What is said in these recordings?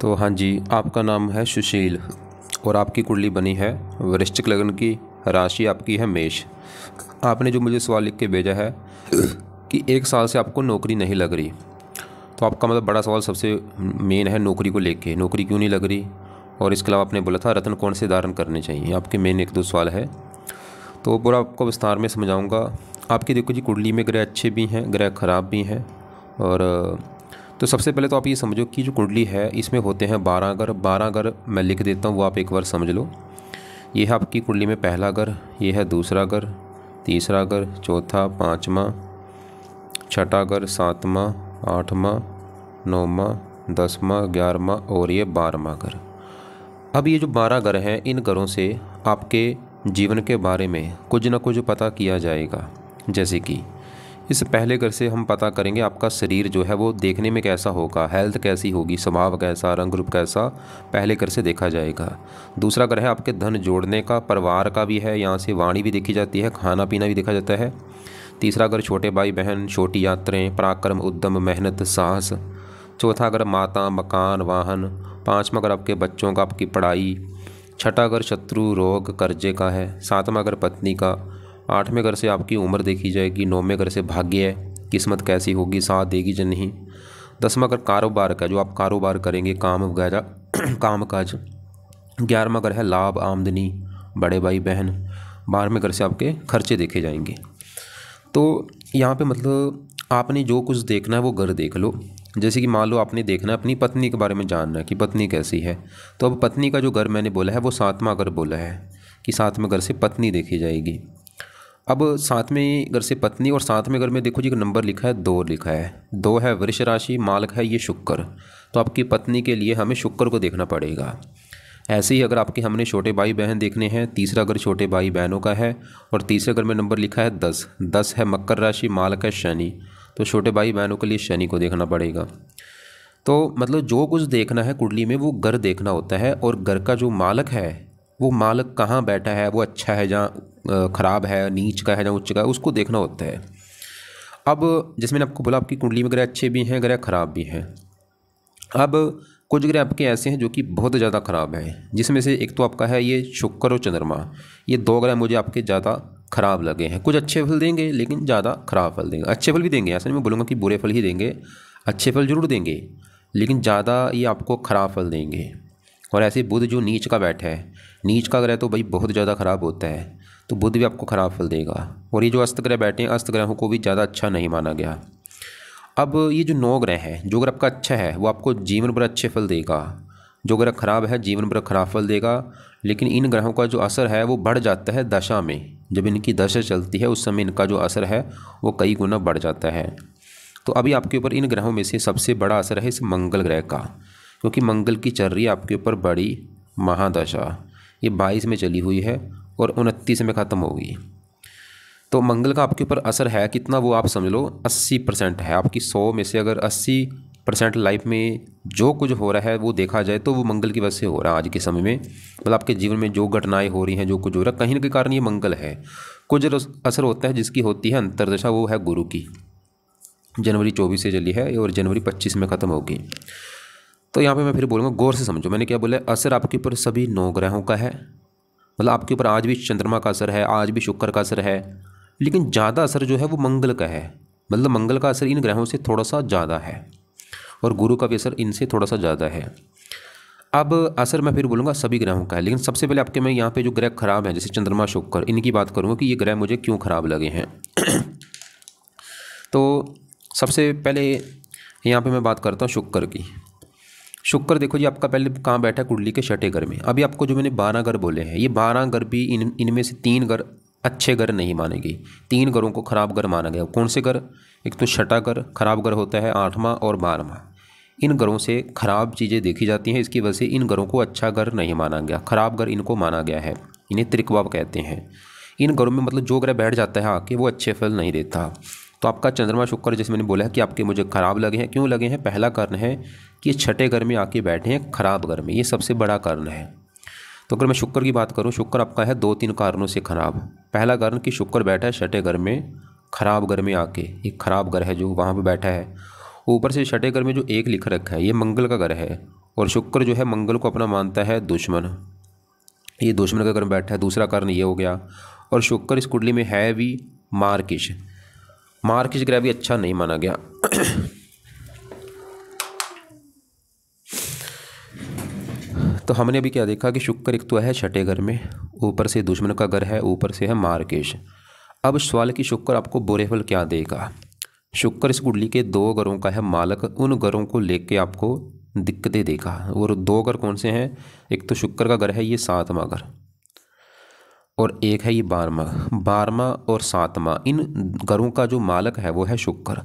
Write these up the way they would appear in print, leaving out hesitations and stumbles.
तो हाँ जी, आपका नाम है सुशील और आपकी कुंडली बनी है वृश्चिक लग्न की, राशि आपकी है मेष। आपने जो मुझे सवाल लिख के भेजा है कि 1 साल से आपको नौकरी नहीं लग रही, तो आपका मतलब बड़ा सवाल सबसे मेन है नौकरी को लेके, नौकरी क्यों नहीं लग रही। और इसके अलावा आपने बोला था रत्न कौन से धारण करने चाहिए, आपके मेन 1-2 सवाल है, तो पूरा आपको विस्तार में समझाऊंगा। आपकी देखो जी, कुंडली में ग्रह अच्छे भी हैं, ग्रह खराब भी हैं। और तो सबसे पहले तो आप ये समझो कि जो कुंडली है इसमें होते हैं 12 घर। 12 घर मैं लिख देता हूँ, वो आप एक बार समझ लो। ये है आपकी कुंडली में पहला घर, ये है दूसरा घर, तीसरा घर, चौथा, पाँचवा, छठा घर, सातवां, आठवां, नौवां, 10वां, 11वां और ये 12वां घर। अब ये जो 12 घर हैं, इन घरों से आपके जीवन के बारे में कुछ ना कुछ पता किया जाएगा। जैसे कि इस पहले घर से हम पता करेंगे आपका शरीर जो है वो देखने में कैसा होगा, हेल्थ कैसी होगी, स्वभाव कैसा, रंग रूप कैसा, पहले घर से देखा जाएगा। दूसरा घर है आपके धन जोड़ने का, परिवार का भी है, यहाँ से वाणी भी देखी जाती है, खाना पीना भी देखा जाता है। तीसरा घर छोटे भाई बहन, छोटी यात्राएँ, पराक्रम, उद्यम, मेहनत, साहस। चौथा घर माता, मकान, वाहन। पाँचवा घर आपके बच्चों का, आपकी पढ़ाई। छठा घर शत्रु, रोग, कर्जे का है। सातवां घर पत्नी का। आठवें घर से आपकी उम्र देखी जाएगी। नौवें घर से भाग्य है, किस्मत कैसी होगी, साथ देगी या नहीं। 10वां घर कारोबार का, जो आप कारोबार करेंगे, काम वगैरह काम काज। 11वां घर है लाभ, आमदनी, बड़े भाई बहन। 12वें घर से आपके खर्चे देखे जाएंगे। तो यहाँ पे मतलब आपने जो कुछ देखना है वो घर देख लो। जैसे कि मान लो आपने देखना है अपनी पत्नी के बारे में जानना है कि पत्नी कैसी है, तो अब पत्नी का जो घर मैंने बोला है वो 7वां घर बोला है कि 7वें घर से पत्नी देखी जाएगी। अब 7वें घर से पत्नी और 7वें घर में देखो जी, एक नंबर लिखा है 2 लिखा है। 2 है वृष राशि, मालक है ये शुक्र, तो आपकी पत्नी के लिए हमें शुक्र को देखना पड़ेगा। ऐसे ही अगर आपके हमने छोटे भाई बहन देखने हैं, तीसरा घर छोटे भाई बहनों का है और तीसरे घर में नंबर लिखा है 10। 10 है मकर राशि, मालक है शनि, तो छोटे भाई बहनों के लिए शनि को देखना पड़ेगा। तो मतलब जो कुछ देखना है कुंडली में वो घर देखना होता है, और घर का जो मालक है वो मालक कहाँ बैठा है, वो अच्छा है जहाँ खराब है, नीच का है जहाँ उच्च का है, उसको देखना होता है। अब जैसे मैंने आपको बोला आपकी कुंडली में ग्रह अच्छे भी हैं, ग्रह खराब भी हैं। अब कुछ ग्रह आपके ऐसे हैं जो कि बहुत ज़्यादा खराब हैं, जिसमें से एक तो आपका है ये शुक्र और चंद्रमा। ये 2 ग्रह मुझे आपके ज़्यादा खराब लगे हैं। कुछ अच्छे फल देंगे लेकिन ज़्यादा खराब फल देंगे। अच्छे फल भी देंगे, ऐसा नहीं मैं बोलूँगा कि बुरे फल ही देंगे, अच्छे फल जरूर देंगे, लेकिन ज़्यादा ये आपको खराब फल देंगे। और ऐसे बुध जो नीच का बैठा है, नीच का ग्रह तो भाई बहुत ज़्यादा खराब होता है, तो बुध भी आपको खराब फल देगा। और ये जो अस्त ग्रह बैठे हैं, अस्त ग्रहों को भी ज़्यादा अच्छा नहीं माना गया। अब ये जो 9 ग्रह हैं, जो ग्रह आपका अच्छा है वो आपको जीवन भर अच्छे फल देगा, जो ग्रह खराब है जीवन भर खराब फल देगा। लेकिन इन ग्रहों का जो असर है वो बढ़ जाता है दशा में, जब इनकी दशा चलती है उस समय इनका जो असर है वो कई गुना बढ़ जाता है। तो अभी आपके ऊपर इन ग्रहों में से सबसे बड़ा असर है इस मंगल ग्रह का, क्योंकि मंगल की चल रही है आपके ऊपर बड़ी महादशा। ये 22 में चली हुई है और 29 में ख़त्म होगी। तो मंगल का आपके ऊपर असर है कितना, वो आप समझ लो 80% है। आपकी 100 में से अगर 80% लाइफ में जो कुछ हो रहा है वो देखा जाए तो वो मंगल की वजह से हो रहा है आज के समय में। मतलब आपके जीवन में जो घटनाएं हो रही हैं, जो कुछ हो रहा है, कहीं ना कहीं कारण ये मंगल है। कुछ असर होता है जिसकी होती है अंतर्दशा, वो है गुरु की, जनवरी 24 से चली है और जनवरी 25 में ख़त्म होगी। तो यहाँ पे मैं फिर बोलूँगा गौर से समझो, मैंने क्या बोला, असर आपके ऊपर सभी 9 ग्रहों का है। मतलब आपके ऊपर आज भी चंद्रमा का असर है, आज भी शुक्र का असर है, लेकिन ज़्यादा असर जो है वो मंगल का है। मतलब मंगल का असर इन ग्रहों से थोड़ा सा ज़्यादा है और गुरु का भी असर इनसे थोड़ा सा ज़्यादा है। अब असर मैं फिर बोलूँगा सभी ग्रहों का है, लेकिन सबसे पहले आपके मैं यहाँ पे जो ग्रह खराब हैं, जैसे चंद्रमा शुक्र, इनकी बात करूँगा कि ये ग्रह मुझे क्यों खराब लगे हैं। तो सबसे पहले यहाँ पे मैं बात करता हूँ शुक्र की। शुक्र देखो जी, आपका पहले कहाँ बैठा है, कुंडली के 6ठे घर में। अभी आपको जो मैंने 12 घर बोले हैं, ये 12 घर भी इनमें से 3 घर अच्छे घर नहीं माने गए, 3 घरों को खराब घर माना गया। कौन से घर, एक तो छठा घर खराब घर होता है, 8वां और 12वां। इन घरों से खराब चीज़ें देखी जाती हैं, इसकी वजह से इन घरों को अच्छा घर नहीं माना गया, खराब घर इनको माना गया है। इन्हें त्रिकवाब कहते हैं। इन घरों में मतलब जो ग्रह बैठ जाता है आके वो अच्छे फल नहीं देता। तो आपका चंद्रमा शुक्र, जैसे मैंने बोला है कि आपके मुझे खराब लगे हैं, क्यों लगे हैं, पहला कारण है कि ये 6ठे घर में आके बैठे हैं खराब घर में, ये सबसे बड़ा कारण है। तो अगर मैं शुक्र की बात करूँ, शुक्र आपका है 2-3 कारणों से खराब। पहला कारण कि शुक्र बैठा है 6ठे घर में, खराब घर में आके, एक खराब घर है जो वहाँ पे बैठा है। ऊपर से 6ठे घर में जो 1 लिख रखा है ये मंगल का घर है, और शुक्र जो है मंगल को अपना मानता है दुश्मन। ये दुश्मन का कारण बैठा है। दूसरा कारण ये हो गया। और शुक्र इस कुंडली में है भी मार्किश। मार्किश ग्रह भी अच्छा नहीं माना गया। तो हमने अभी क्या देखा कि शुक्र एक तो है छठे घर में, ऊपर से दुश्मन का घर है, ऊपर से है मार्केश। अब सवाल कि शुक्र आपको बुरे फल क्या देगा। शुक्र इस कुंडली के 2 घरों का है मालक। उन घरों को लेके आपको दिक्कतें देगा। और 2 घर कौन से हैं? एक तो शुक्र का घर है ये 7वां घर, और एक है ये 12वां और 7वां। इन घरों का जो मालक है वो है शुक्र।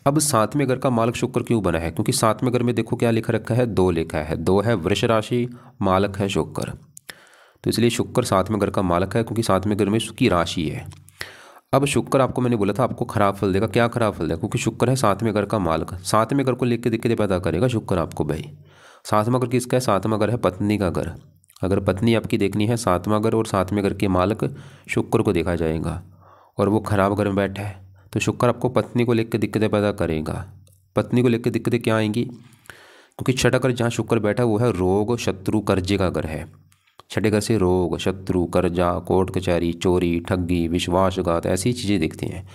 अब 7वें घर का मालक शुक्र क्यों बना है? क्योंकि 7वें घर में देखो क्या लिखा रखा है, 2 लिखा है। 2 है वृष राशि, मालक है शुक्र। तो इसलिए शुक्र 7वें घर का मालक है, क्योंकि 7वें घर में उसकी राशि है। अब शुक्र आपको मैंने बोला था आपको खराब फल देगा। क्या खराब फल देगा? क्योंकि शुक्र है 7वें घर का मालक। 7वें घर को लेकर दिक्कतें पैदा करेगा शुक्र आपको भाई। 7वां घर किसका है? 7वां घर है पत्नी का घर। अगर पत्नी आपकी देखनी है, 7वां घर और 7वें घर के मालक शुक्र को देखा जाएगा। और वो खराब घर में बैठा है, तो शुक्र आपको पत्नी को लेकर दिक्कतें पैदा करेगा। पत्नी को लेकर दिक्कतें क्या आएंगी? क्योंकि छठा घर जहाँ शुक्र बैठा है वो है रोग, शत्रु, कर्जे का घर है। छठे घर से रोग, शत्रु, कर्जा, कोर्ट कचहरी, चोरी, ठगी, विश्वासघात, ऐसी चीज़ें दिखती हैं।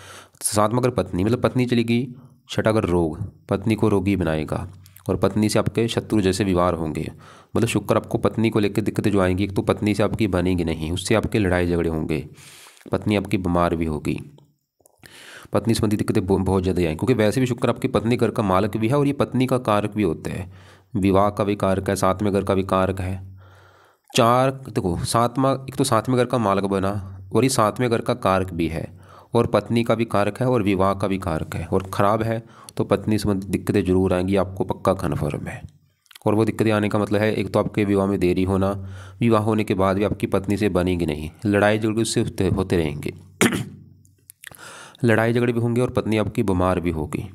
7वां घर पत्नी, मतलब पत्नी चलेगी। छठा घर रोग, पत्नी को रोगी बनाएगा। और पत्नी से आपके शत्रु जैसे व्यवहार होंगे। मतलब शुक्र आपको पत्नी को लेकर दिक्कतें जो आएंगी, एक तो पत्नी से आपकी बनेगी नहीं, उससे आपके लड़ाई झगड़े होंगे। पत्नी आपकी बीमार भी होगी। पत्नी संबंधी दिक्कतें बहुत ज़्यादा आएंगी, क्योंकि वैसे भी शुक्र आपकी पत्नी घर का मालक भी है और ये पत्नी का कारक भी होता है। विवाह का भी कारक है, 7वें घर का भी कारक है। 4 देखो 7वां, एक तो 7वें घर का मालक बना और ये 7वें घर का कारक भी है, और पत्नी का भी कारक है और विवाह का भी कारक है। और ख़राब है तो पत्नी संबंधी दिक्कतें जरूर आएंगी, आपको पक्का कन्फर्म है। और वो दिक्कतें आने का मतलब है, एक तो आपके विवाह में देरी होना, विवाह होने के बाद भी आपकी पत्नी से बनेगी नहीं, लड़ाई झगड़े उससे होते रहेंगे। लड़ाई झगड़े भी होंगे और पत्नी आपकी बीमार भी होगी।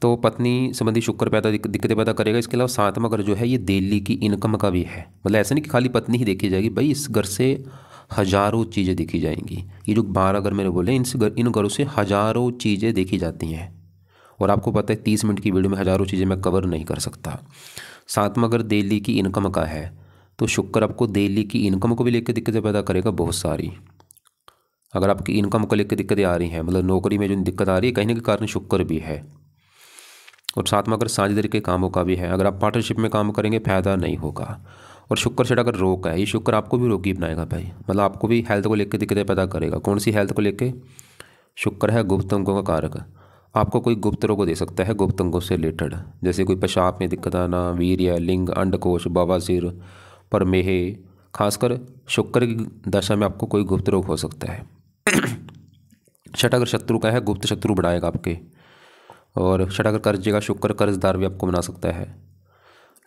तो पत्नी संबंधी शुक्र दिक्कतें पैदा करेगा। इसके अलावा 7वां घर जो है ये दिल्ली की इनकम का भी है। मतलब ऐसा नहीं कि खाली पत्नी ही देखी जाएगी भाई, इस घर से हज़ारों चीज़ें देखी जाएंगी। ये जो 12 घर मैंने बोले, इन घरों से हज़ारों चीज़ें देखी जाती हैं। और आपको पता है 30 मिनट की वीडियो में हज़ारों चीज़ें मैं कवर नहीं कर सकता। 7वां घर दिल्ली की इनकम का है, तो शुक्र आपको दिल्ली की इनकम को भी लेकर दिक्कतें पैदा करेगा बहुत सारी। अगर आपकी इनकम को लेकर दिक्कतें आ रही हैं, मतलब नौकरी में जो दिक्कत आ रही है, कहीं ना कहीं कारण शुक्र भी है। और 7वां घर साझेदारी के कामों का भी है। अगर आप पार्टनरशिप में काम करेंगे फ़ायदा नहीं होगा। और शुक्र छठा अगर रोग का है, ये शुक्र आपको भी रोगी बनाएगा भाई। मतलब आपको भी हेल्थ को लेकर दिक्कतें पैदा करेगा। कौन सी हेल्थ को लेकर? शुक्र है गुप्त अंगों का कारक। आपको कोई गुप्त रोग दे सकता है गुप्त अंगों से रिलेटेड, जैसे कोई पेशाब में दिक्कत आना, वीर्य, लिंग, अंडकोश, बवासीर, प्रमेह। खासकर शुक्र की दशा में आपको कोई गुप्त रोग हो सकता है। छठा अगर शत्रु का है, गुप्त शत्रु बढ़ाएगा आपके। और छठा अगर कर्जे का, शुक्र कर्जदार भी आपको बना सकता है।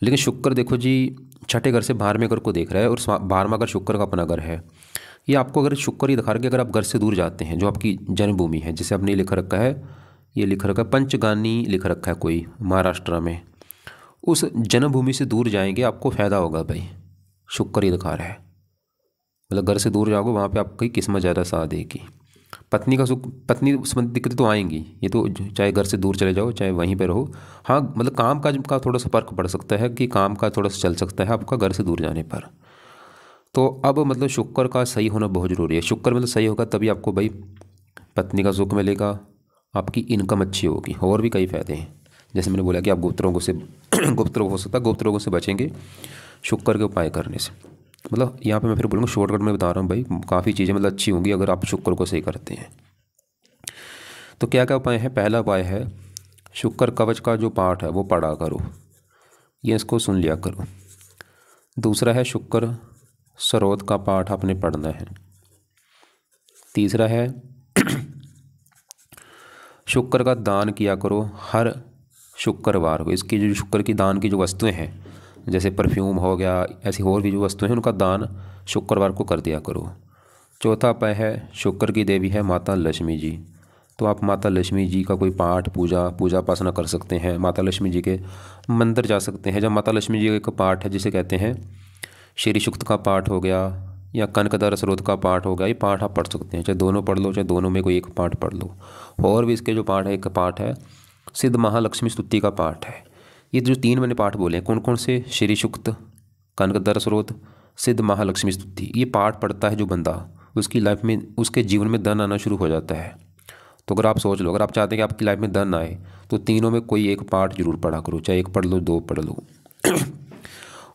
लेकिन शुक्र देखो जी छठे घर से 12वें घर को देख रहा है, और 12वां घर शुक्र का अपना घर है। ये आपको अगर शुक्र ही दिखा रहा है कि अगर आप घर से दूर जाते हैं, जो आपकी जन्मभूमि है, जिसे आपने लिख रखा है, ये लिख रखा है पंचगानी लिख रखा है कोई महाराष्ट्र में, उस जन्मभूमि से दूर जाएंगे आपको फ़ायदा होगा भाई। शुक्र ही दिखा रहा है। मतलब घर से दूर जाओगे वहाँ पे आपकी किस्मत ज़्यादा साथ देगी। पत्नी का सुख, पत्नी संबंधी दिक्कतें तो आएंगी, ये तो चाहे घर से दूर चले जाओ चाहे वहीं पर रहो। हाँ मतलब काम काज का थोड़ा सा फर्क पड़ सकता है, कि काम का थोड़ा सा चल सकता है आपका घर से दूर जाने पर। तो अब मतलब शुक्र का सही होना बहुत ज़रूरी है। शुक्र मतलब सही होगा तभी आपको भाई पत्नी का सुख मिलेगा, आपकी इनकम अच्छी होगी, और भी कई फ़ायदे हैं। जैसे मैंने बोला कि आप गुप्त रोगों से गुप्त रोग हो सकता है, गुप्त रोगों से बचेंगे शुक्र के उपाय करने से। मतलब यहाँ पे मैं फिर बोलूँगा, शॉर्टकट में बता रहा हूँ भाई, काफ़ी चीज़ें मतलब अच्छी होंगी अगर आप शुक्र को सही करते हैं। तो क्या क्या उपाय है? पहला उपाय है शुक्र कवच का जो पाठ है वो पढ़ा करो, ये इसको सुन लिया करो। दूसरा है शुक्र स्रोत का पाठ आपने पढ़ना है। तीसरा है शुक्र का दान किया करो हर शुक्रवार को। इसकी जो शुक्र की दान की जो वस्तुएं हैं, जैसे परफ्यूम हो गया, ऐसी और भी जो वस्तुएं हैं, उनका दान शुक्रवार को कर दिया करो। चौथा उपाय है शुक्र की देवी है माता लक्ष्मी जी, तो आप माता लक्ष्मी जी का कोई पाठ पूजा उपासना कर सकते हैं। माता लक्ष्मी जी के मंदिर जा सकते हैं। जब माता लक्ष्मी जी का पाठ है, जिसे कहते हैं श्री सूक्त का पाठ हो गया या कनकदार स्रोत का पाठ हो गया, ये पाठ आप पढ़ सकते हैं। चाहे दोनों पढ़ लो, चाहे दोनों में कोई एक पाठ पढ़ लो। और भी इसके जो पाठ है, एक पाठ है सिद्ध महालक्ष्मी स्तुति का पाठ है। ये जो 3 मैंने पाठ बोले हैं कौन कौन से, श्री सूक्त, कनकदर स्रोत, सिद्ध महालक्ष्मी स्तुति, ये पाठ पढ़ता है जो बंदा, उसकी लाइफ में, उसके जीवन में धन आना शुरू हो जाता है। तो अगर आप सोच लो, अगर आप चाहते हैं कि आपकी लाइफ में धन आए तो तीनों में कोई एक पाठ जरूर पढ़ा करो, चाहे एक पढ़ लो 2 पढ़ लो।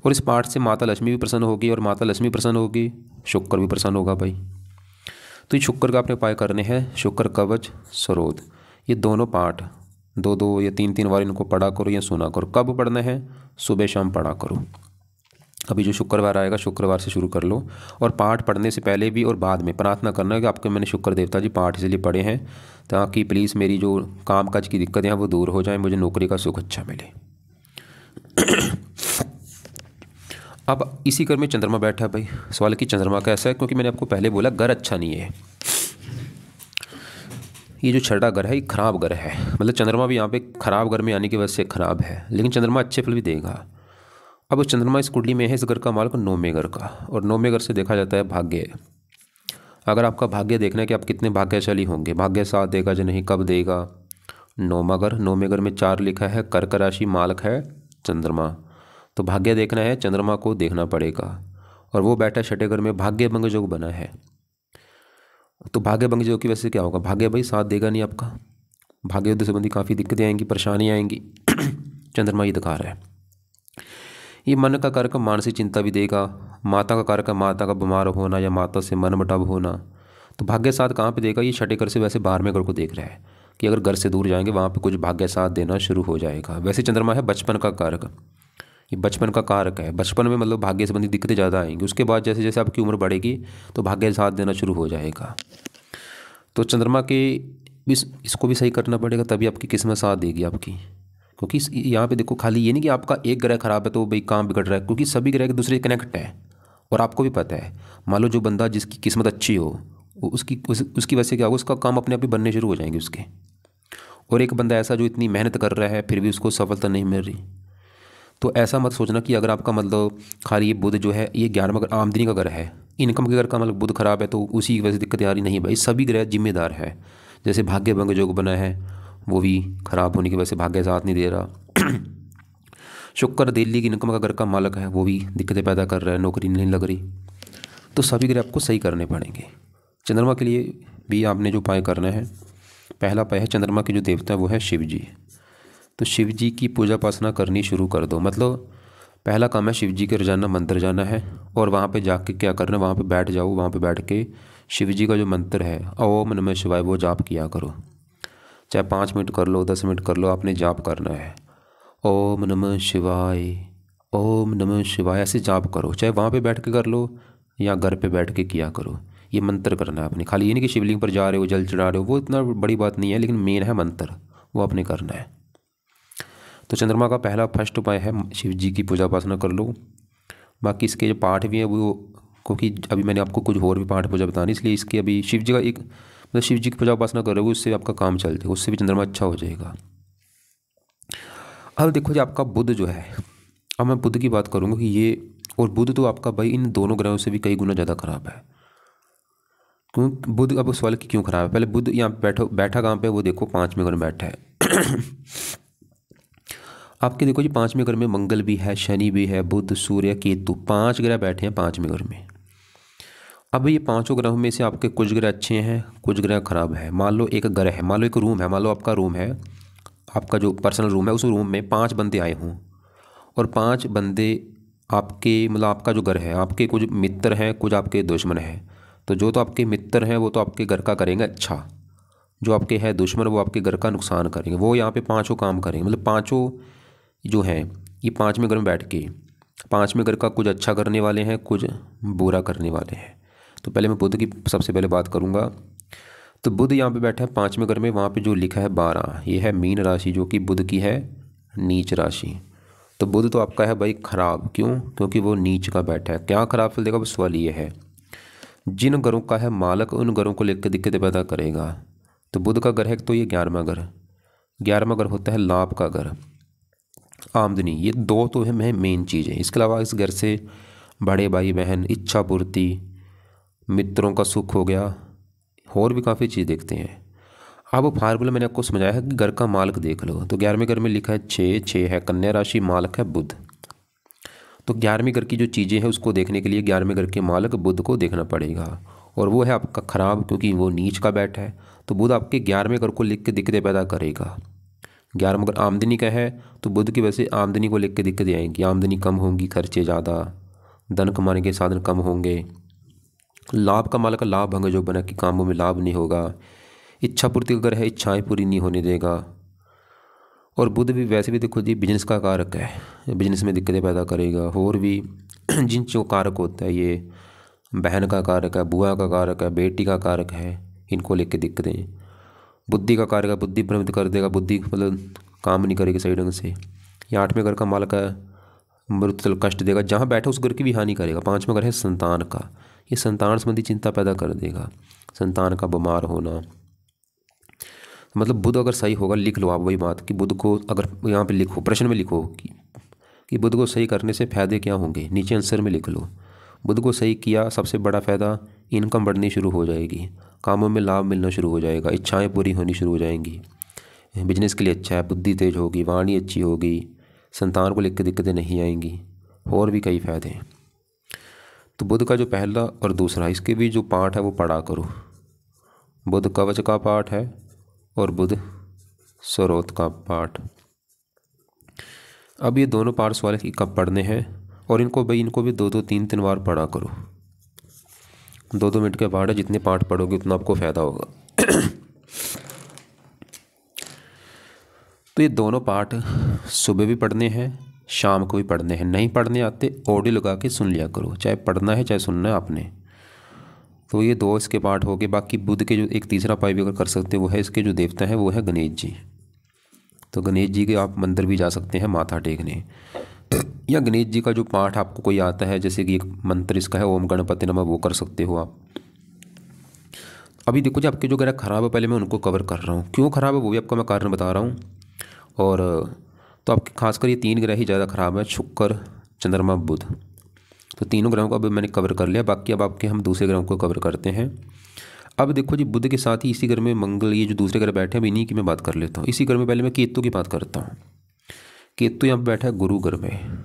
और इस पाठ से माता लक्ष्मी भी प्रसन्न होगी, और माता लक्ष्मी प्रसन्न होगी, शुक्र भी प्रसन्न होगा भाई। तो ये शुक्र का आपने उपाय करने हैं, शुक्र कवच सरोद, ये दोनों पाठ 2-2 या 3-3 बार इनको पढ़ा करो या सुना करो। कब पढ़ना है, सुबह शाम पढ़ा करो। अभी जो शुक्रवार आएगा शुक्रवार से शुरू कर लो, और पाठ पढ़ने से पहले भी और बाद में प्रार्थना करना है कि आपके मैंने शुक्र देवता जी पाठ इसलिए पढ़े हैं ताकि प्लीज़ मेरी जो काम काज की दिक्कतें हैं वो दूर हो जाए, मुझे नौकरी का सुख अच्छा मिले। अब इसी घर में चंद्रमा बैठा है भाई। सवाल कि चंद्रमा कैसा है, क्योंकि मैंने आपको पहले बोला घर अच्छा नहीं है। ये जो छठा घर है ये खराब घर है, मतलब चंद्रमा भी यहाँ पे खराब घर में आने की वजह से खराब है, लेकिन चंद्रमा अच्छे फल भी देगा। अब चंद्रमा इस कुंडली में है, इस घर का मालिक 9वें घर का, और 9वें घर से देखा जाता है भाग्य। अगर आपका भाग्य देखना है कि आप कितने भाग्यशाली होंगे, भाग्य साथ देगा या नहीं, कब देगा, 9वां घर, 9वें घर में 4 लिखा है, कर्क राशि, मालिक है चंद्रमा। तो भाग्य देखना है, चंद्रमा को देखना पड़ेगा, और वो बैठा छठे घर में, भाग्य भंग योग बना है। तो भाग्य भंग योग की वजह से क्या होगा, भाग्य भाई साथ देगा नहीं आपका, भाग्य युद्ध संबंधी काफ़ी दिक्कतें आएंगी, परेशानियाँ आएंगी। चंद्रमा ये दिखा रहा है। ये मन का कारक मानसिक चिंता भी देगा, माता का कारक माता का बीमार होना या माता से मन मुटाव होना। तो भाग्य साथ कहाँ पे देगा, ये छठे घर से वैसे 12वें घर को देख रहा है कि अगर घर से दूर जाएंगे वहाँ पे कुछ भाग्य साथ देना शुरू हो जाएगा। वैसे चंद्रमा है बचपन का कारक, ये बचपन का कारक है, बचपन में मतलब भाग्य संबंधी दिक्कतें ज़्यादा आएंगी, उसके बाद जैसे जैसे आपकी उम्र बढ़ेगी तो भाग्य साथ देना शुरू हो जाएगा। तो चंद्रमा के इसको भी सही करना पड़ेगा, तभी आपकी किस्मत साथ देगी आपकी। क्योंकि यहाँ पे देखो, खाली ये नहीं कि आपका एक ग्रह खराब है तो भाई काम बिगड़ रहा है, क्योंकि सभी ग्रह एक दूसरे से कनेक्ट है, और आपको भी पता है। मान लो जो बंदा जिसकी किस्मत अच्छी हो, उसकी वजह से क्या होगा, उसका काम अपने आप ही बनने शुरू हो जाएंगे उसके। और एक बंदा ऐसा जो इतनी मेहनत कर रहा है फिर भी उसको सफलता नहीं मिल रही। तो ऐसा मत सोचना कि अगर आपका मतलब खाली ये बुध जो है ये 11वां घर आमदनी का घर है, इनकम के घर का मतलब बुध खराब है तो उसी की वजह से दिक्कत आ रही, नहीं भाई, सभी ग्रह जिम्मेदार है। जैसे भाग्य भंग योग बना है वो भी खराब होने की वजह से भाग्य साथ नहीं दे रहा। शुक्र दिल्ली की इनकम का घर का मालिक है, वो भी दिक्कतें पैदा कर रहा है, नौकरी नहीं लग रही। तो सभी ग्रह आपको सही करने पड़ेंगे। चंद्रमा के लिए भी आपने जो उपाय करना है, पहला उपाय है चंद्रमा के जो देवता है वो है शिव जी। तो शिव जी की पूजा उपासना करनी शुरू कर दो। मतलब पहला काम है शिव जी के रोजाना मंदिर जाना है, और वहाँ पे जाके क्या करना, वहाँ पे बैठ जाओ, वहाँ पे बैठ के शिव जी का जो मंत्र है ओम नमः शिवाय वो जाप किया करो। चाहे 5 मिनट कर लो, 10 मिनट कर लो, आपने जाप करना है ओम नमः शिवाय, ओम नमः शिवाय, ऐसे जाप करो। चाहे वहाँ पे बैठ के कर लो या घर पे बैठ के किया करो, ये मंत्र करना है आपने। खाली ये नहीं कि शिवलिंग पर जा रहे हो जल चढ़ा रहे हो, वो इतना बड़ी बात नहीं है, लेकिन मेन है मंत्र, वो आपने करना है। तो चंद्रमा का पहला फर्स्ट उपाय है शिव जी की पूजा उपासना कर लो। बाकी इसके जो पाठ भी हैं वो, क्योंकि अभी मैंने आपको कुछ और भी पाठ पूजा बतानी, इसलिए इसके अभी शिव जी का एक मतलब शिव जी की पूजा उपासना करोगे उससे आपका काम चल जाएगा, उससे भी चंद्रमा अच्छा हो जाएगा। अब देखो जी आपका बुध जो है, अब मैं बुध की बात करूँगा कि ये, और बुध तो आपका भाई इन दोनों ग्रहों से भी कई गुना ज़्यादा खराब है। क्यों बुध, अब उस वाले की क्यों खराब है, पहले बुध यहाँ बैठा कहाँ पे, वो देखो 5वें घर में बैठा है। आपके देखो जी 5वें घर में मंगल भी है, शनि भी है, बुध, सूर्य, केतु, 5 ग्रह बैठे हैं 5वें घर में। अब ये 5 ग्रहों में से आपके कुछ ग्रह अच्छे हैं, कुछ ग्रह खराब है। मान लो एक घर है, मान लो एक रूम है, मान लो आपका रूम है, आपका जो पर्सनल रूम है, उस रूम में 5 बंदे आए हों, और 5 बंदे आपके मतलब आपका जो घर है, आपके कुछ मित्र हैं, कुछ आपके दुश्मन हैं। तो जो तो आपके मित्र हैं वो तो आपके घर का करेंगे अच्छा, जो आपके हैं दुश्मन वो आपके घर का नुकसान करेंगे। वो यहाँ पे 5 काम करेंगे, मतलब 5 जो हैं ये 5वें घर में बैठ के 5वें घर का कुछ अच्छा करने वाले हैं, कुछ बुरा करने वाले हैं। तो पहले मैं बुध की सबसे पहले बात करूँगा। तो बुध यहाँ पे बैठा है 5वें घर में, वहाँ पे जो लिखा है 12, ये है मीन राशि जो कि बुध की है नीच राशि। तो बुध तो आपका है भाई खराब, क्यों, क्योंकि वो नीच का बैठा है। क्या खराब फल देगा, वो सवाल ये है। जिन घरों का है मालक उन घरों को लेकर दिक्कतें पैदा करेगा। तो बुध का घर है तो ये 11वां घर, 11वां घर होता है लाभ का घर, आमदनी, ये 2 तो है मेन चीज़ है। इसके अलावा इस घर से बड़े भाई बहन, इच्छा पूर्ति, मित्रों का सुख हो गया, और भी काफ़ी चीज़ देखते हैं। अब फार्मूला मैंने आपको समझाया है कि घर का मालक देख लो। तो 11वें घर में लिखा है 6 है कन्या राशि, मालक है बुध। तो 11वें घर की जो चीज़ें हैं उसको देखने के लिए 11वें घर के मालक बुध को देखना पड़ेगा, और वो है आपका खराब, क्योंकि वो नीच का बैठा है। तो बुध आपके 11वें घर को लिख के दिक्कतें पैदा करेगा। 11वां घर आमदनी का है, तो बुध की वजह से आमदनी को लेकर दिक्कतें आएंगी, आमदनी कम होंगी, खर्चे ज़्यादा, धन कमाने के साधन कम होंगे। लाभ का मालक लाभ भंग जो बना कि कामों में लाभ नहीं होगा। इच्छा पूर्ति का घर है, इच्छाएं पूरी नहीं होने देगा। और बुध भी वैसे भी देखो जी बिजनेस का कारक है, बिजनेस में दिक्कतें पैदा करेगा। और भी जिन जो कारक होता है, ये बहन का कारक है, बुआ का कारक है, बेटी का कारक है, इनको लेके दिक्कतें। बुद्धि का कारक है, बुद्धि भ्रमित कर देगा, बुद्धि मतलब काम नहीं करेगी सही ढंग से। ये 8वें घर का मालक है, मृत्यु कष्ट देगा, जहाँ बैठे उस घर की भी हानि करेगा। 5वां घर है संतान का, ये संतान संबंधी चिंता पैदा कर देगा, संतान का बीमार होना। मतलब बुध अगर सही होगा, लिख लो आप वही बात कि बुध को अगर यहाँ पे लिखो, प्रश्न में लिखो कि बुध को सही करने से फायदे क्या होंगे, नीचे आंसर में लिख लो। बुध को सही किया, सबसे बड़ा फ़ायदा इनकम बढ़नी शुरू हो जाएगी, कामों में लाभ मिलना शुरू हो जाएगा, इच्छाएं पूरी होनी शुरू हो जाएंगी, बिजनेस के लिए अच्छा है, बुद्धि तेज होगी, वाणी अच्छी होगी, संतान को लेकर दिक्कतें नहीं आएंगी, और भी कई फायदे हैं। तो बुध का जो पहला और दूसरा इसके भी जो पाठ है वो पढ़ा करो। बुध कवच का पाठ है और बुध स्रोत का पाठ। अब ये दोनों पाठ सवाल की कब पढ़ने हैं, और इनको भी 2-2 3-3 बार पढ़ा करो। 2-2 मिनट के पाठ है, जितने पाठ पढ़ोगे उतना आपको फ़ायदा होगा। तो ये दोनों पाठ सुबह भी पढ़ने हैं, शाम को भी पढ़ने हैं। नहीं पढ़ने आते ऑडियो लगा के सुन लिया करो, चाहे पढ़ना है चाहे सुनना है आपने। तो ये 2 इसके पाठ हो गए। बाकी बुध के जो एक तीसरा उपाय भी अगर कर सकते हैं वो है, इसके जो देवता हैं वो है गणेश जी। तो गणेश जी के आप मंदिर भी जा सकते हैं माथा टेकने, या गणेश जी का जो पाठ आपको कोई आता है, जैसे कि एक मंत्र इसका है ओम गणपति नमः, वो कर सकते हो आप। अभी देखो जी आपके जो ग्रह खराब है, पहले मैं उनको कवर कर रहा हूँ। क्यों खराब है वो भी आपको मैं कारण बता रहा हूँ। और तो आपके खासकर ये 3 ग्रह ही ज़्यादा खराब है, शुक्र, चंद्रमा, बुध। तो तीनों ग्रहों को अभी मैंने कवर कर लिया, बाकी अब आपके हम दूसरे ग्रहों को कवर करते हैं। अब देखो जी बुध के साथ ही इसी घर में मंगल, ये जो दूसरे ग्रह बैठे हैं, इन्हीं की मैं बात कर लेता हूँ। इसी घर में पहले मैं केतु की बात करता हूँ। केतु यहाँ पर बैठा है गुरु घर में।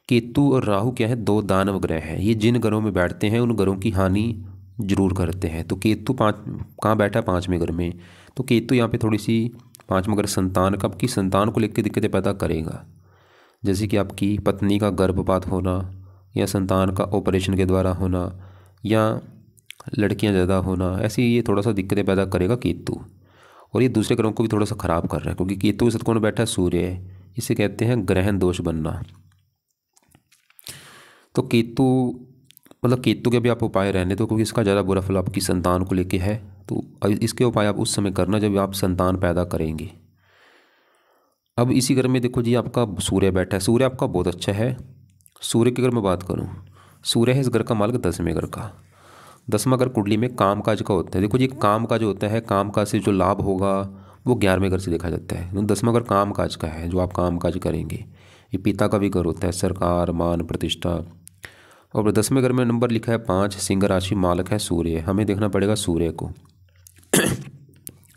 केतु और राहु क्या है, 2 दानव ग्रह हैं। ये जिन घरों में बैठते हैं उन घरों की हानि जरूर करते हैं। तो केतु कहाँ बैठा है, 5वें घर में। तो केतु यहाँ पे थोड़ी सी 5वां घर संतान का, आपकी संतान को लेकर दिक्कतें पैदा करेगा, जैसे कि आपकी पत्नी का गर्भपात होना, या संतान का ऑपरेशन के द्वारा होना, या लड़कियां ज़्यादा होना, ऐसी ये थोड़ा सा दिक्कतें पैदा करेगा केतु। और ये दूसरे ग्रहों को भी थोड़ा सा ख़राब कर रहा है, क्योंकि केतु के साथ कौन बैठा है, सूर्य। इसे कहते हैं ग्रहण दोष बनना। तो केतु मतलब केतु के भी आप उपाय रहने दो, क्योंकि इसका ज़्यादा बुरा फल आपकी संतान को लेके है। तो इसके उपाय आप उस समय करना जब आप संतान पैदा करेंगे। अब इसी घर में देखो जी आपका सूर्य बैठा है। सूर्य आपका बहुत अच्छा है। सूर्य की अगर मैं बात करूं, सूर्य है इस घर का मालिक 10वें घर का। 10वां घर कुंडली में काम काज का होता है। देखो जी काम काज होता है, काम काज से जो लाभ होगा वो 11वें घर से देखा जाता है। 10वां घर काम काज का है, जो आप काम काज करेंगे। ये पिता का भी घर होता है, सरकार, मान, प्रतिष्ठा। और 10वें घर में नंबर लिखा है 5, सिंह राशि, मालक है सूर्य। हमें देखना पड़ेगा सूर्य को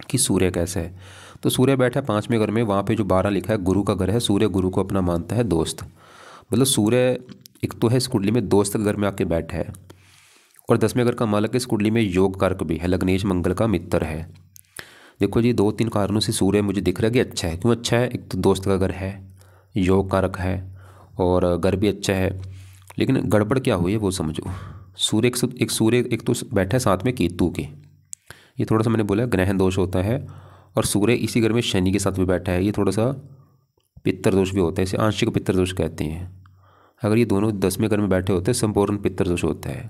कि सूर्य कैसा है। तो सूर्य बैठा है 5वें घर में, वहाँ पे जो 12 लिखा है गुरु का घर है। सूर्य गुरु को अपना मानता है दोस्त। मतलब सूर्य एक तो है इस कुंडली में दोस्त के घर में आके बैठा है, और 10वें घर का मालक इस कुंडली में योग कारक भी है, लग्नेश मंगल का मित्र है। देखो जी 2-3 कारणों से सूर्य मुझे दिख रहा है कि अच्छा है। क्यों अच्छा है, एक तो दोस्त का घर है, योग कारक है, और घर भी अच्छा है। लेकिन गड़बड़ क्या हुई है वो समझो। सूर्य एक तो बैठा है साथ में केतु के, ये थोड़ा सा मैंने बोला ग्रहण दोष होता है। और सूर्य इसी घर में शनि के साथ भी बैठा है, ये थोड़ा सा पितर दोष भी होता है, इसे आंशिक पितर दोष कहते हैं। अगर ये दोनों 10वें घर में बैठे होते हैं संपूर्ण पितर दोष होता है।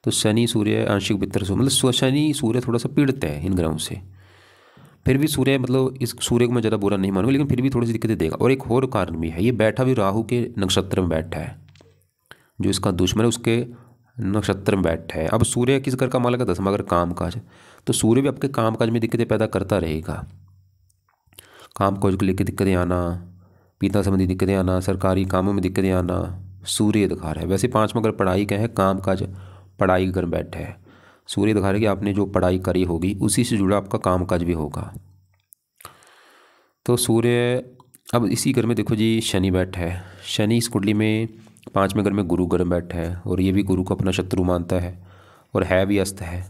तो शनि सूर्य आंशिक पितर दोष, मतलब शनि सूर्य थोड़ा सा पीड़ित है इन ग्रहों से। फिर भी सूर्य मतलब इस सूर्य को मैं ज़्यादा बुरा नहीं मानूंगा, लेकिन फिर भी थोड़ी सी दिक्कतें देगा। और एक और कारण भी है, ये बैठा भी राहु के नक्षत्र में बैठा है, जो इसका दुश्मन है उसके नक्षत्र में बैठा है। अब सूर्य किस घर का मालक है, 10वां घर काम काज। तो सूर्य भी आपके काम काज में दिक्कतें पैदा करता रहेगा। काम काज को लेकर दिक्कतें आना, पिता संबंधी दिक्कतें आना, सरकारी कामों में दिक्कतें आना, सूर्य दिखा रहा है। वैसे 5वां घर पढ़ाई का है, काम काज, पढ़ाई घर बैठा है। सूर्य दिखा रहा है कि आपने जो पढ़ाई करी होगी उसी से जुड़ा आपका काम काज भी होगा। तो सूर्य, अब इसी घर में देखो जी शनि बैठा है। शनि इस कुंडली में 5वें घर में गुरु ग्रह बैठा है और ये भी गुरु को अपना शत्रु मानता है और है भी अस्त है।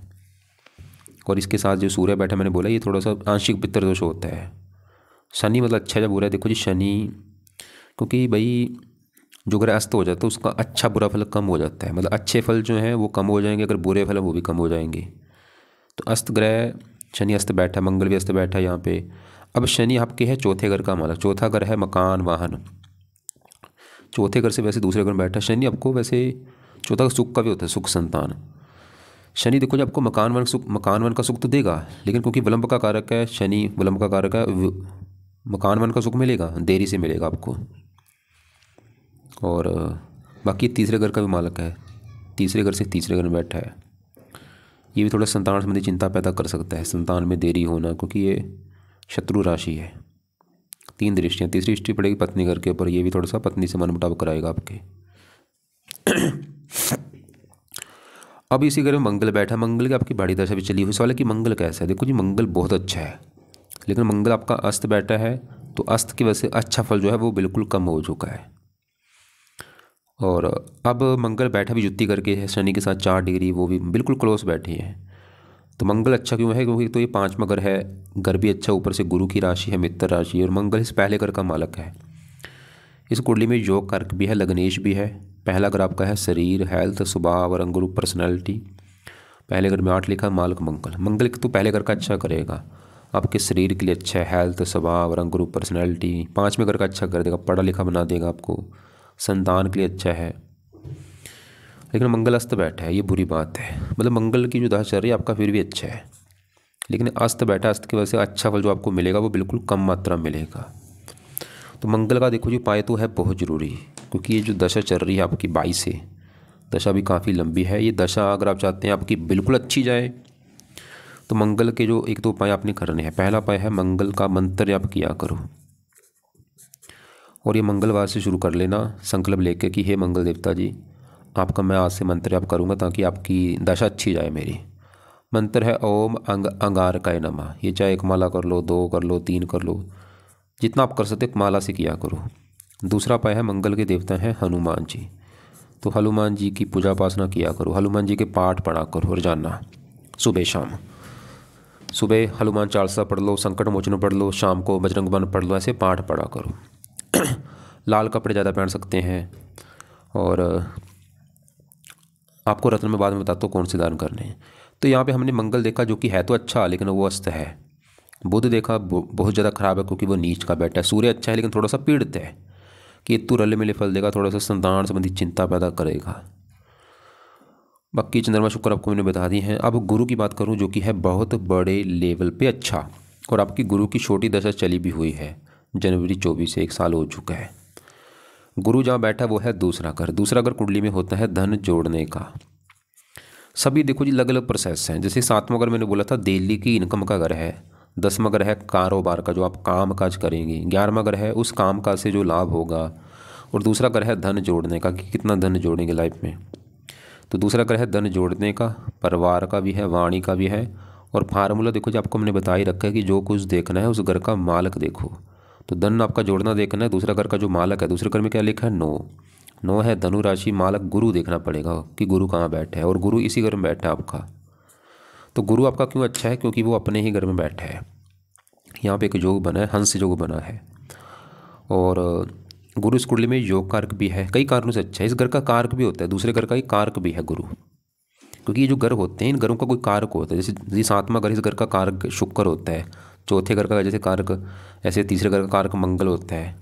और इसके साथ जो सूर्य बैठा, मैंने बोला ये थोड़ा सा आंशिक पितृदोष होता है। शनि मतलब अच्छा जब बुरा है, देखो जी शनि, क्योंकि भाई जो ग्रह अस्त हो जाता है उसका अच्छा बुरा फल कम हो जाता है, मतलब अच्छे फल जो हैं वो कम हो जाएंगे, अगर बुरे फल वो भी कम हो जाएंगे। तो अस्त ग्रह शनि अस्त बैठा, मंगल भी अस्त बैठा है यहाँ पे। अब शनि आपके है चौथे घर का मालक, चौथा घर है मकान वाहन। चौथे घर से वैसे दूसरे घर में बैठा शनि आपको, वैसे चौथा सुख का भी होता है, सुख संतान। शनि देखो जी आपको मकान वन का सुख तो देगा, लेकिन क्योंकि विलंब का कारक है शनि, विलंब का कारक है, मकान वन का सुख मिलेगा, देरी से मिलेगा आपको। और बाकी तीसरे घर का भी मालक है, तीसरे घर से तीसरे घर में बैठा है। ये भी थोड़ा संतान संबंधी चिंता पैदा कर सकता है, संतान में देरी होना, क्योंकि ये शत्रु राशि है। 3 दृष्टियाँ, तीसरी दृष्टि पड़ेगी पत्नी घर के ऊपर, ये भी थोड़ा सा पत्नी से मनमुटाव कराएगा आपके। अब इसी घर में मंगल बैठा, मंगल की आपकी बड़ी दशा भी चली हुई। सवाल है कि मंगल कैसा है। देखो जी मंगल बहुत अच्छा है, लेकिन मंगल आपका अस्त बैठा है, तो अस्त की वजह से अच्छा फल जो है वो बिल्कुल कम हो चुका है। और अब मंगल बैठा भी युति करके है शनि के साथ 4 डिग्री, वो भी बिल्कुल क्लोज बैठी है। तो मंगल अच्छा क्यों है, क्योंकि तो ये 5वां घर है, घर भी अच्छा, ऊपर से गुरु की राशि है, मित्र राशि है, और मंगल इस पहले घर का मालक है। इस कुंडली में योग कारक भी है, लग्नेश भी है। पहला घर आपका है शरीर, हेल्थ, स्वभाव, रंग रूप, पर्सनैलिटी। पहले घर में 8 लिखा, मालक मंगल। मंगल तो पहले घर का अच्छा करेगा, आपके शरीर के लिए अच्छा है, हेल्थ, स्वभाव, रंग रूप, पर्सनैलिटी। 5वें घर का अच्छा कर देगा, पढ़ा लिखा बना देगा आपको, संतान के लिए अच्छा है। लेकिन मंगल अस्त बैठा है, ये बुरी बात है। मतलब मंगल की जो दशा चल रही है आपका फिर भी अच्छा है, लेकिन अस्त बैठा, अस्त की वजह से अच्छा फल जो आपको मिलेगा वो बिल्कुल कम मात्रा में मिलेगा। तो मंगल का देखो जी उपाय तो है बहुत ज़रूरी, क्योंकि ये जो दशा चल रही है आपकी 22 से, दशा भी काफ़ी लंबी है। ये दशा अगर आप चाहते हैं आपकी बिल्कुल अच्छी जाए, तो मंगल के जो 1-2 उपाय आपने करने हैं। पहला उपाय है मंगल का मंत्र आप किया करो, और ये मंगलवार से शुरू कर लेना, संकल्प लेके कि हे मंगल देवता जी, आपका मैं आज से मंत्र आप करूँगा ताकि आपकी दशा अच्छी जाए मेरी। मंत्र है ओम अंगारकाय नमः। ये चाहे 1 माला कर लो, 2 कर लो, 3 कर लो, जितना आप कर सकते 1 माला से किया करो। दूसरा उपाय है मंगल के देवता हैं हनुमान जी, तो हनुमान जी की पूजा उपासना किया करो, हनुमान जी के पाठ पढ़ा करो रोजाना, सुबह शाम। सुबह हनुमान चालीसा पढ़ लो, संकट मोचन पढ़ लो, शाम को बजरंग बाण पढ़ लो, ऐसे पाठ पढ़ा करो। लाल कपड़े ज़्यादा पहन सकते हैं, और आपको रत्न में बाद में बताता हूँ कौन से दान करने हैं। तो यहाँ पे हमने मंगल देखा जो कि है तो अच्छा, लेकिन वो अस्त है। बुध देखा बहुत ज़्यादा खराब है, क्योंकि वो नीच का बैठा है। सूर्य अच्छा है लेकिन थोड़ा सा पीड़ित है, केतु रले मिले फल देगा, थोड़ा सा संतान संबंधी चिंता पैदा करेगा। बाकी चंद्रमा शुक्र आपको मैंने बता दी हैं। अब गुरु की बात करूँ, जो कि है बहुत बड़े लेवल पे अच्छा, और आपकी गुरु की छोटी दशा चली भी हुई है, जनवरी 24 से 1 साल हो चुका है। गुरु जहाँ बैठा वो है दूसरा घर। दूसरा घर कुंडली में होता है धन जोड़ने का। सभी देखो जी अलग अलग प्रोसेस हैं। जैसे 7वां घर मैंने बोला था दिल्ली की इनकम का घर है, 10वां घर है कारोबार का, जो आप काम काज करेंगे, 11वां घर है उस काम काज से जो लाभ होगा, और दूसरा घर है धन जोड़ने का, कि कितना धन जोड़ेंगे लाइफ में। तो दूसरा घर है धन जोड़ने का, परिवार का भी है, वाणी का भी है। और फार्मूला देखो जी आपको मैंने बता ही रखा है कि जो कुछ देखना है उस घर का मालक देखो। तो धन आपका जोड़ना देखना है, दूसरा घर का जो मालक है, दूसरे घर में क्या लिखा है 9 है धनु राशि, मालक गुरु देखना पड़ेगा कि गुरु कहाँ बैठा है, और गुरु इसी घर में बैठा है आपका। तो गुरु आपका क्यों अच्छा है, क्योंकि वो अपने ही घर में बैठा है। यहाँ पे एक योग बना है, हंस योग बना है, और गुरु इस कुंडली में योग कारक भी है, कई कारणों से अच्छा है। इस घर का कारक भी होता है, दूसरे घर का ही कारक भी है गुरु, क्योंकि ये जो घर होते हैं इन घरों का कोई कारक होता है। जैसे 7वां घर इस घर का कारक शुक्र होता है, चौथे घर का जैसे कारक, ऐसे तीसरे घर का कारक मंगल होता है।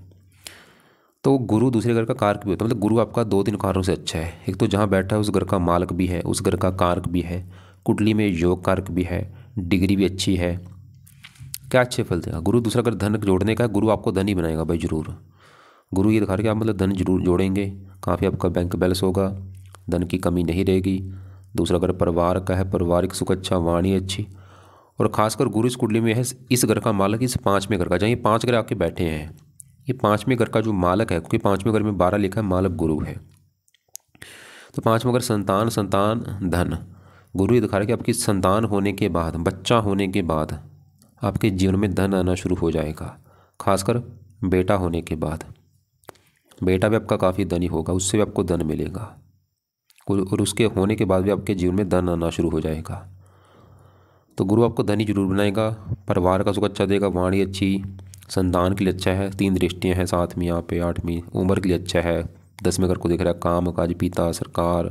तो गुरु दूसरे घर का कारक भी होता है, मतलब गुरु आपका 2-3 कारणों से अच्छा है। एक तो जहाँ बैठा है उस घर का मालक भी है, उस घर का कारक भी है, कुंडली में योग कारक भी है, डिग्री भी अच्छी है, क्या अच्छे फल देगा गुरु। दूसरा घर धन जोड़ने का है, गुरु आपको धनी बनाएगा भाई ज़रूर। गुरु ये दिखा रहे कि आप मतलब धन जरूर जोड़ेंगे, काफ़ी आपका बैंक बैलेंस होगा, धन की कमी नहीं रहेगी। दूसरा घर परिवार का है, पारिवारिक सुख अच्छा, वाणी अच्छी, और खासकर गुरु इस कुंडली में है इस घर का मालक, इस 5वें घर का, जहाँ ये 5 घर आके बैठे हैं, ये 5वें घर का जो मालक है, क्योंकि 5वें घर में 12 लिखा है, मालक गुरु है। तो 5वां घर संतान, संतान धन, गुरु ये दिखा रहा है कि आपकी संतान होने के बाद, बच्चा होने के बाद आपके जीवन में धन आना शुरू हो जाएगा। खासकर बेटा होने के बाद, बेटा भी आपका काफ़ी धनी होगा, उससे भी आपको धन मिलेगा। और उसके होने के बाद भी आपके जीवन में धन आना शुरू हो जाएगा। तो गुरु आपको धनी जरूर बनाएगा, परिवार का सुख अच्छा देगा, वाणी अच्छी, संतान के लिए अच्छा है, 3 दृष्टियाँ हैं 7वीं यहाँ पे, 8वीं, उम्र के लिए अच्छा है, 10वें घर को देख रहा है, काम काज, पिता, सरकार।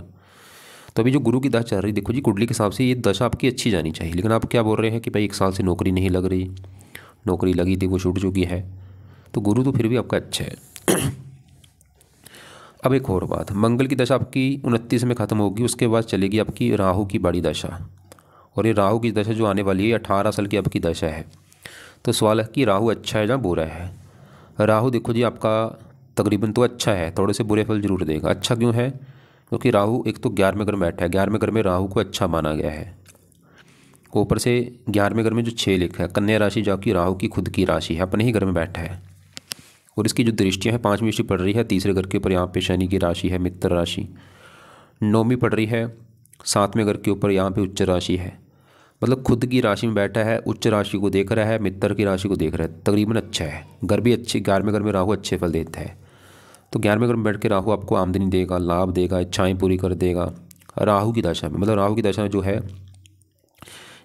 तो अभी जो गुरु की दशा चल रही, देखो जी कुंडली के हिसाब से ये दशा आपकी अच्छी जानी चाहिए, लेकिन आप क्या बोल रहे हैं कि भाई 1 साल से नौकरी नहीं लग रही, नौकरी लगी थी वो छूट चुकी है। तो गुरु तो फिर भी आपका अच्छा है। अब एक और बात, मंगल की दशा आपकी 29 में ख़त्म होगी, उसके बाद चलेगी आपकी राहु की बड़ी दशा। और ये राहु की दशा जो आने वाली है 18 साल की आपकी दशा है। तो सवाल है कि राहु अच्छा है या बुरा है। राहु देखो जी आपका तकरीबन तो अच्छा है, थोड़े से बुरे फल जरूर देगा। अच्छा क्यों है? क्योंकि राहु एक तो 11वें घर में बैठा है, 11वें घर में राहु को अच्छा माना गया है। ऊपर से 11वें घर में जो 6 लिखा है, कन्या राशि जो कि राहु की खुद की राशि है, अपने ही घर में बैठा है। और इसकी जो दृष्टियाँ हैं, 5वीं दृष्टि पड़ रही है तीसरे घर के ऊपर, यहाँ पे शनि की राशि है मित्र राशि। 9वीं पड़ रही है 7वें घर के ऊपर, यहाँ पे उच्च राशि है। मतलब खुद की राशि में बैठा है, उच्च राशि को देख रहा है, मित्र की राशि को देख रहा है, तकरीबन अच्छा है। घर भी अच्छे, 11वें घर में राहु अच्छे फल देता है। तो 11वें घर में बैठ के राहु आपको आमदनी देगा, लाभ देगा, इच्छाएं पूरी कर देगा। राहु की दशा में, मतलब राहु की दशा में जो है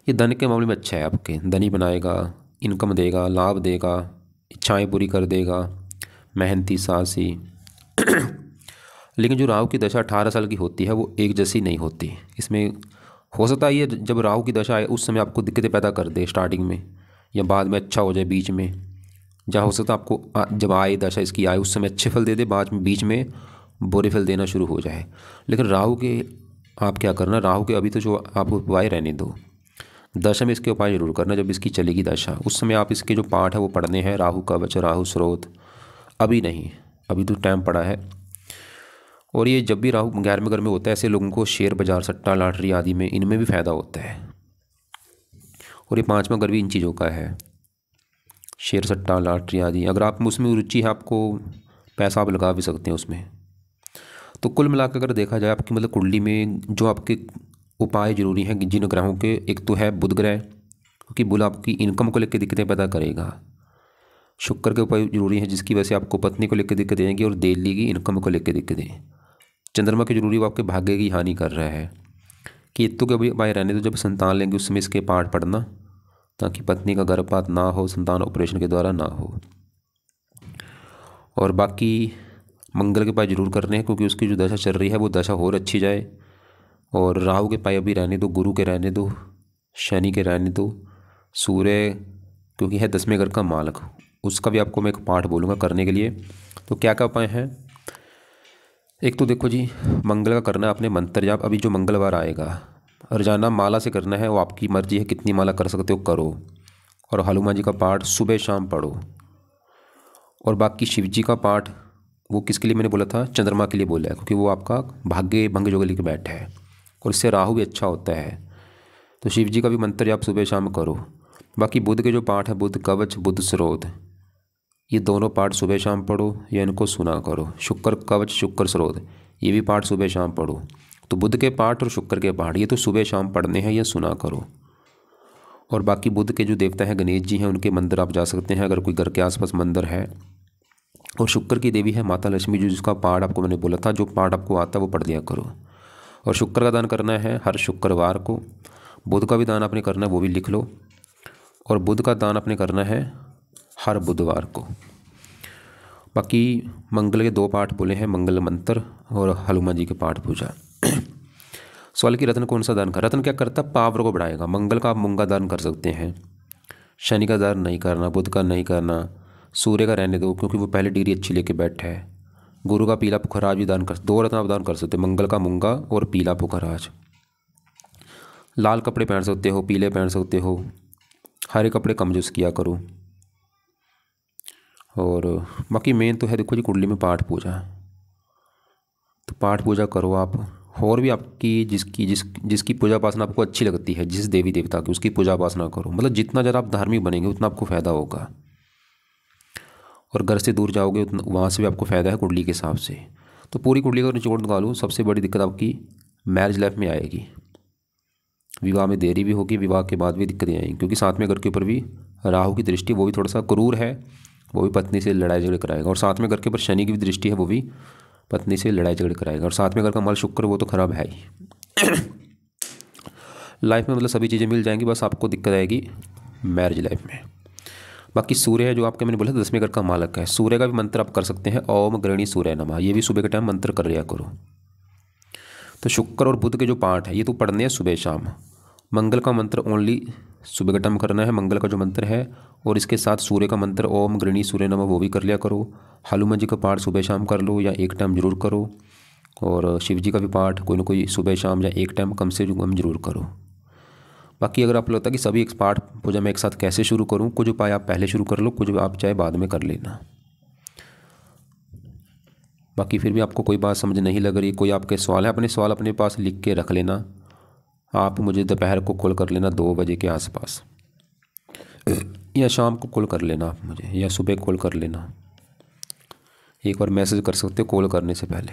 ये धन के मामले में अच्छा है, आपके धनी बनाएगा, इनकम देगा, लाभ देगा, इच्छाएं पूरी कर देगा, मेहनती साहसी। लेकिन जो राहु की दशा 18 साल की होती है वो एक जैसी नहीं होती। इसमें हो सकता है ये जब राहु की दशा आए उस समय आपको दिक्कतें पैदा कर दे स्टार्टिंग में, या बाद में अच्छा हो जाए बीच में। जहाँ हो सकता है आपको जब आए दशा इसकी आए उस समय अच्छे फल दे दे, बाद में बीच में बुरे फल देना शुरू हो जाए। लेकिन राहु के आप क्या करना, राहु के अभी तो जो आप उपाय रहने दो, दशा में इसके उपाय जरूर करना। जब इसकी चलेगी दशा उस समय आप इसके जो पाठ है वो पढ़ने हैं, राहु कवच, राहु स्रोत। अभी नहीं, अभी तो टाइम पड़ा है। और ये जब भी राहु 11वें घर में होता है, ऐसे लोगों को शेयर बाजार, सट्टा, लॉटरी आदि में, इनमें भी फ़ायदा होता है। और ये 5वां घर भी इन चीज़ों का है, शेयर, सट्टा, लॉटरी आदि। अगर आप उसमें रुचि है, आपको पैसा आप लगा भी सकते हैं उसमें। तो कुल मिलाकर अगर देखा जाए आपकी मतलब कुंडली में जो आपके उपाय जरूरी हैं जिन ग्रहों के, एक तो है बुध ग्रह, क्योंकि बुध आपकी इनकम को लेकर दिक्कतें पैदा करेगा। शुक्र के उपाय जरूरी हैं जिसकी वजह से आपको पत्नी को लेकर दिक्कतें आएंगी, और दिल्ली की इनकम को लेकर दिक्कतें। चंद्रमा के जरूरी वो आपके भाग्य की हानि कर रहा है। केतु के भी उपाय रहने तो जब संतान लेंगे उस समय इसके पाठ पढ़ना, ताकि पत्नी का गर्भपात ना हो, संतान ऑपरेशन के द्वारा ना हो। और बाकी मंगल के उपाय जरूर करने हैं, क्योंकि उसकी जो दशा चल रही है वो दशा और अच्छी जाए। और राहु के उपाय अभी रहने दो, गुरु के रहने दो, शनि के रहने दो, सूर्य क्योंकि है 10वें घर का मालक, उसका भी आपको मैं एक पाठ बोलूँगा करने के लिए। तो क्या क्या उपाय हैं? एक तो देखो जी, मंगल का करना है आपने मंत्र जाप। अभी जो मंगलवार आएगा, रोजाना माला से करना है, वो आपकी मर्जी है कितनी माला कर सकते हो करो। और हनुमान जी का पाठ सुबह शाम पढ़ो। और बाकी शिव जी का पाठ, वो किसके लिए मैंने बोला था? चंद्रमा के लिए बोला है, क्योंकि वो आपका भाग्य भंग योग लेकर बैठा है, और इससे राहु भी अच्छा होता है। तो शिव जी का भी मंत्र जाप सुबह शाम करो। बाकी बुध के जो पाठ है, बुध कवच, बुध स्रोत, ये दोनों पाठ सुबह शाम पढ़ो या इनको सुना करो। शुक्र कवच, शुक्र स्रोत, ये भी पाठ सुबह शाम पढ़ो। तो बुध के पाठ और शुक्र के पाठ ये तो सुबह शाम पढ़ने हैं या सुना करो। और बाकी बुध के जो देवता हैं गणेश जी हैं, उनके मंदिर आप जा सकते हैं अगर कोई घर के आसपास मंदिर है। और शुक्र की देवी है माता लक्ष्मी जी, जिसका पाठ आपको मैंने बोला था, जो पाठ आपको आता है वो पढ़ लिया करो। और शुक्र का दान करना है हर शुक्रवार को। बुध का भी दान आपने करना है, वो भी लिख लो। और बुध का दान आपने करना है हर बुधवार को। बाकी मंगल के 2 पाठ बोले हैं, मंगल मंत्र और हनुमान जी के पाठ पूजा। सवाल की रत्न कौन सा दान कर? रत्न क्या करता? पावर को बढ़ाएगा। मंगल का आप मूंगा दान कर सकते हैं, शनि का दान नहीं करना, बुध का नहीं करना, सूर्य का रहने दो क्योंकि वो पहले डिग्री अच्छी लेके बैठा है। गुरु का पीला पुखराज भी दान कर, 2 रत्न आप दान कर सकते हैं, मंगल का मूंगा और पीला पुखराज। लाल कपड़े पहन सकते हो, पीले पहन सकते हो, हरे कपड़े कम यूज़ किया करो। और बाकी मेन तो है देखो जी कुंडली में पाठ पूजा, तो पाठ पूजा करो आप। और भी आपकी जिसकी पूजा उपासना आपको अच्छी लगती है, जिस देवी देवता की, उसकी पूजा उपासना करो। मतलब जितना ज़्यादा आप धार्मिक बनेंगे उतना आपको फ़ायदा होगा। और घर से दूर जाओगे उतना वहाँ से भी आपको फ़ायदा है कुंडली के हिसाब से। तो पूरी कुंडली का निचोड़ निकालूँ, सबसे बड़ी दिक्कत आपकी मैरिज लाइफ में आएगी। विवाह में देरी भी होगी, विवाह के बाद भी दिक्कतें आएंगी, क्योंकि 7वें घर के ऊपर भी राहु की दृष्टि, वो भी थोड़ा सा क्रूर है, वो भी पत्नी से लड़ाई झगड़े कराएगा। और 7वें घर के ऊपर शनि की भी दृष्टि है, वो भी पत्नी से लड़ाई झगड़े कराएगा। और 7वें घर का माल शुक्र, वो तो खराब है ही। लाइफ में मतलब सभी चीज़ें मिल जाएंगी, बस आपको दिक्कत आएगी मैरिज लाइफ में। बाकी सूर्य है जो आपके, मैंने बोला 10वें घर का मालक है, सूर्य का भी मंत्र आप कर सकते हैं, ओम गृणी सूर्य नमः, ये भी सुबह के टाइम मंत्र कर लिया करो। तो शुक्र और बुध के जो पाठ है ये तो पढ़ने हैं सुबह शाम। मंगल का मंत्र ओनली सुबह के टाइम करना है, मंगल का जो मंत्र है, और इसके साथ सूर्य का मंत्र ओम गृणी सूर्य नमः वो भी कर लिया करो। हनुमान जी का पाठ सुबह शाम कर लो, या एक टाइम जरूर करो। और शिव जी का भी पाठ कोई ना कोई सुबह शाम या एक टाइम कम से कम जरूर करो। बाकी अगर आपको लगता है कि सभी एक पाठ पूजा में एक साथ कैसे शुरू करूं, कुछ उपाय आप पहले शुरू कर लो, कुछ आप चाहे बाद में कर लेना। बाकी फिर भी आपको कोई बात समझ नहीं लग रही, कोई आपके सवाल है, अपने सवाल अपने पास लिख के रख लेना। आप मुझे दोपहर को कॉल कर लेना 2 बजे के आसपास, या शाम को कॉल कर लेना आप मुझे, या सुबह कॉल कर लेना। एक बार मैसेज कर सकते हो कॉल करने से पहले।